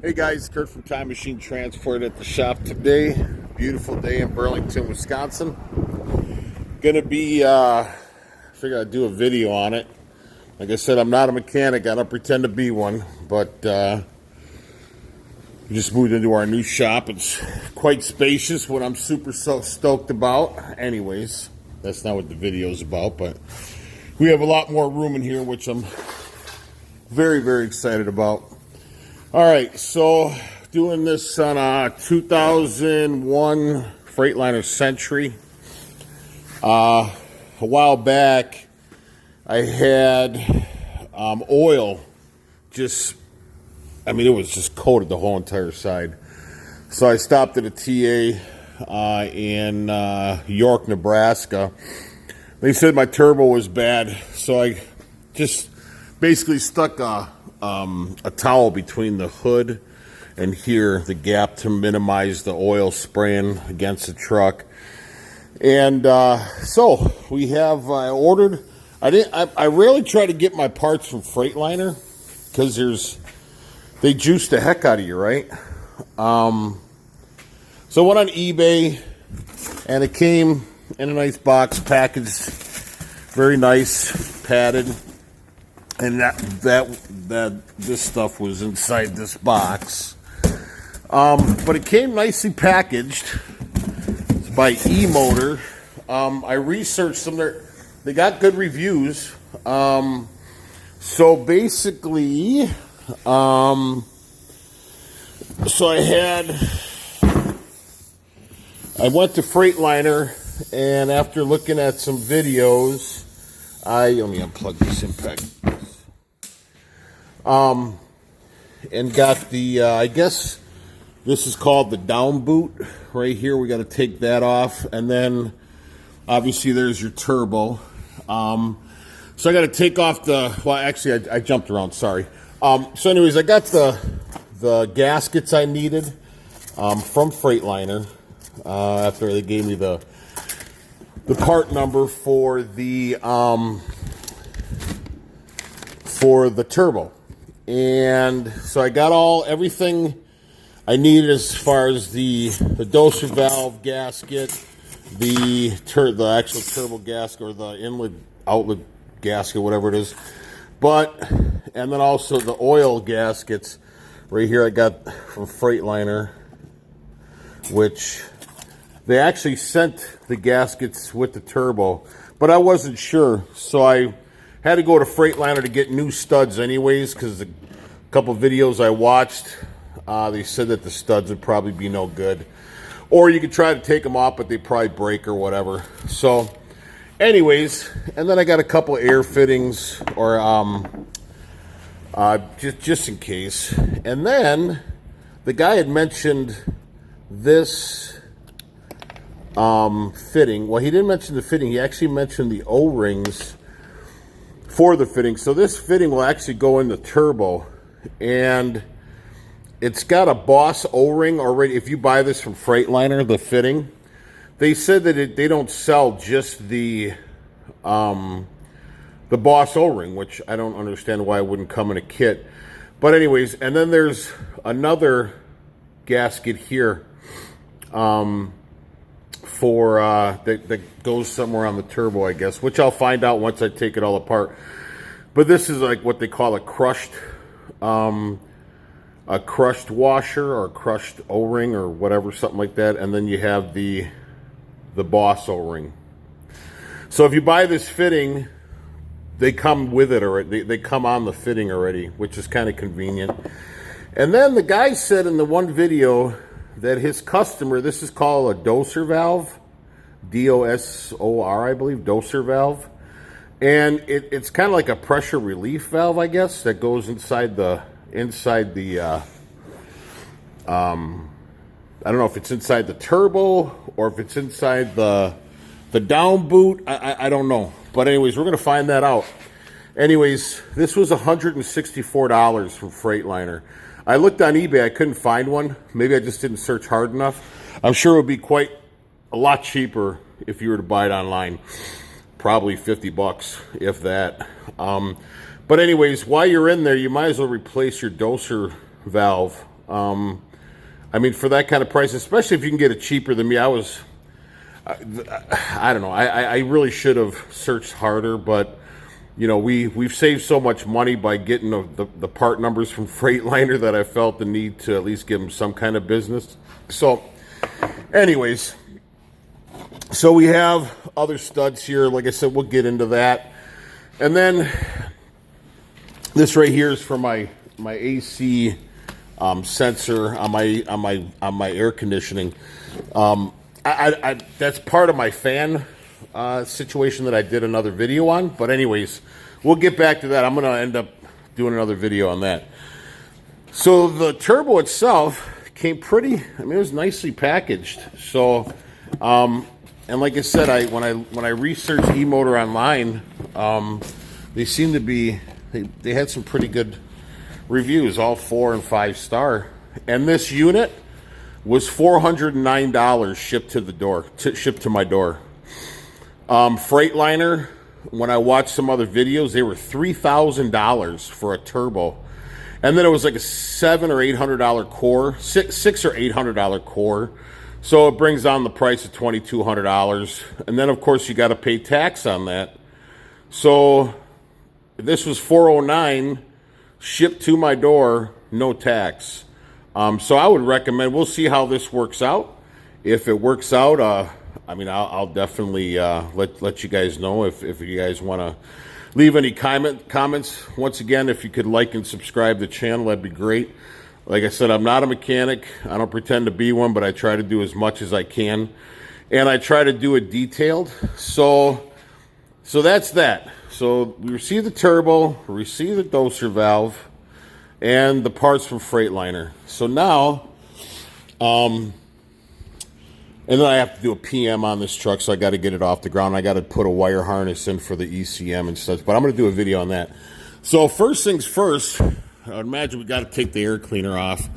Hey guys, Kurt from Time Machine Transport at the shop today. Beautiful day in Burlington, Wisconsin. Gonna be, figure I'd do a video on it. Like I said, I'm not a mechanic. I don't pretend to be one, but we just moved into our new shop. It's quite spacious, what I'm super so stoked about. Anyways, that's not what the video's about, but we have a lot more room in here, which I'm very, very excited about. All right, so doing this on a 2001 Freightliner Century. A while back, I had oil it was just coated the whole entire side. So I stopped at a TA in York, Nebraska. They said my turbo was bad, so I just basically stuck a towel between the hood and here, the gap, to minimize the oil spraying against the truck. And so we have ordered. I rarely try to get my parts from Freightliner because they juice the heck out of you, right? So I went on eBay and it came in a nice box, packaged, very nice, padded. And this stuff was inside this box. But it came nicely packaged. It's by E-Motor. I researched them. They got good reviews. So basically, I went to Freightliner, and after looking at some videos, let me unplug this impact. And got the, I guess this is called the down boot right here. We got to take that off. And then obviously there's your turbo. So I got to take off actually I jumped around, sorry. So anyways, I got the gaskets I needed, from Freightliner, after they gave me the part number for the turbo. And so I got everything I needed as far as the doser valve gasket, the actual turbo gasket, or the inlet outlet gasket, whatever it is. And then also the oil gaskets right here I got from Freightliner, which they actually sent the gaskets with the turbo, but I wasn't sure, so I had to go to Freightliner to get new studs anyways, because a couple videos I watched, they said that the studs would probably be no good. Or you could try to take them off, but they probably break or whatever. So anyways, and then I got a couple air fittings, or just in case. And then the guy had mentioned this fitting. Well, he didn't mention the fitting. He actually mentioned the O-rings for the fitting. So this fitting will actually go in the turbo, and it's got a Boss O-ring already. If you buy this from Freightliner, the fitting, they said that they don't sell just the Boss O-ring, which I don't understand why it wouldn't come in a kit. But anyways, and then there's another gasket here that goes somewhere on the turbo, I guess, which I'll find out once I take it all apart. But this is like what they call a crushed washer, or a crushed O-ring, or whatever, something like that. And then you have the Boss O-ring. So if you buy this fitting, they come with it already. They come on the fitting already, which is kind of convenient. And then the guy said in the one video that his customer, this is called a doser valve, D-O-S-O-R, I believe, doser valve. And it's kind of like a pressure relief valve, I guess, that goes inside the I don't know if it's inside the turbo or if it's inside the down boot. I don't know. But anyways, we're going to find that out. Anyways, this was $164 from Freightliner. I looked on eBay. I couldn't find one. Maybe I just didn't search hard enough. I'm sure it would be quite a lot cheaper if you were to buy it online. Probably 50 bucks, if that. But anyways, while you're in there, you might as well replace your doser valve I mean, for that kind of price, especially if you can get it cheaper than me, I don't know. I really should have searched harder, but you know, we've saved so much money by getting the part numbers from Freightliner that I felt the need to at least give them some kind of business. So, anyways, so we have other studs here. Like I said, we'll get into that, and then this right here is for my AC sensor on my air conditioning. That's part of my fan situation that I did another video on. But anyways, we'll get back to that. I'm going to end up doing another video on that. So the turbo itself came pretty, I mean, it was nicely packaged. So, and like I said, when I researched e-motor online, they seem to be, they had some pretty good reviews, all 4 and 5 star. And this unit was $409 shipped to the door, shipped to my door. Freightliner, when I watched some other videos, they were $3,000 for a turbo, and then it was like a $700 or $800 core, $600 or $800 core. So it brings down the price of $2,200, and then of course you got to pay tax on that. So this was $409 shipped to my door, no tax. So I would recommend, we'll see how this works out. If it works out, I mean, I'll definitely let you guys know if you guys want to leave any comments. Once again, if you could like and subscribe to the channel, that'd be great. Like I said, I'm not a mechanic. I don't pretend to be one, but I try to do as much as I can. And I try to do it detailed. So that's that. So we received the turbo, we received the doser valve, and the parts from Freightliner. So now, and then I have to do a PM on this truck, so I got to get it off the ground. I got to put a wire harness in for the ECM and stuff, but I'm going to do a video on that. So first things first, I would imagine we got to take the air cleaner off.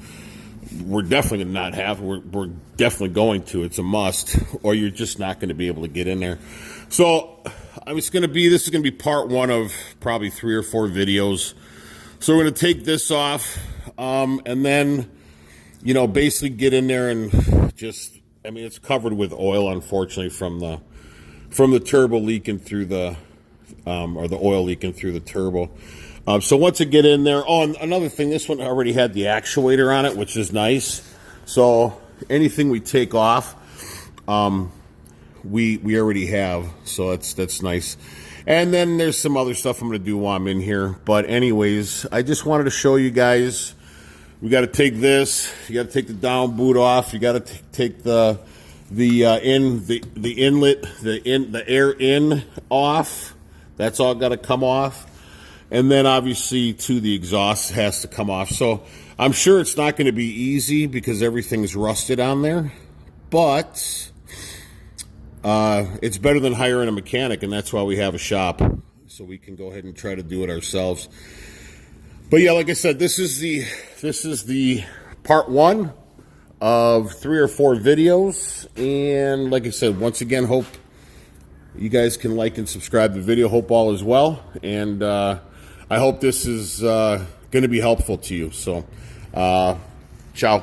We're definitely going to not have, we're definitely going to. It's a must, or you're just not going to be able to get in there. So this is going to be part 1 of probably 3 or 4 videos. So we're going to take this off, and then, you know, basically get in there and just, I mean, it's covered with oil, unfortunately, from the turbo leaking through the, or the oil leaking through the turbo. So once I get in there, oh, another thing, this one already had the actuator on it, which is nice. So anything we take off, we already have, so that's nice. And then there's some other stuff I'm going to do while I'm in here. But anyways, I just wanted to show you guys. We got to take this. You got to take the down boot off. You got to take the inlet, the air in off. That's all got to come off. And then obviously too, the exhaust has to come off. So I'm sure it's not going to be easy because everything's rusted on there. But it's better than hiring a mechanic, and that's why we have a shop, so we can go ahead and try to do it ourselves. But yeah, like I said, this is the part 1 of 3 or 4 videos. And like I said, once again, hope you guys can like and subscribe to the video. Hope all is well, and I hope this is going to be helpful to you. So, ciao.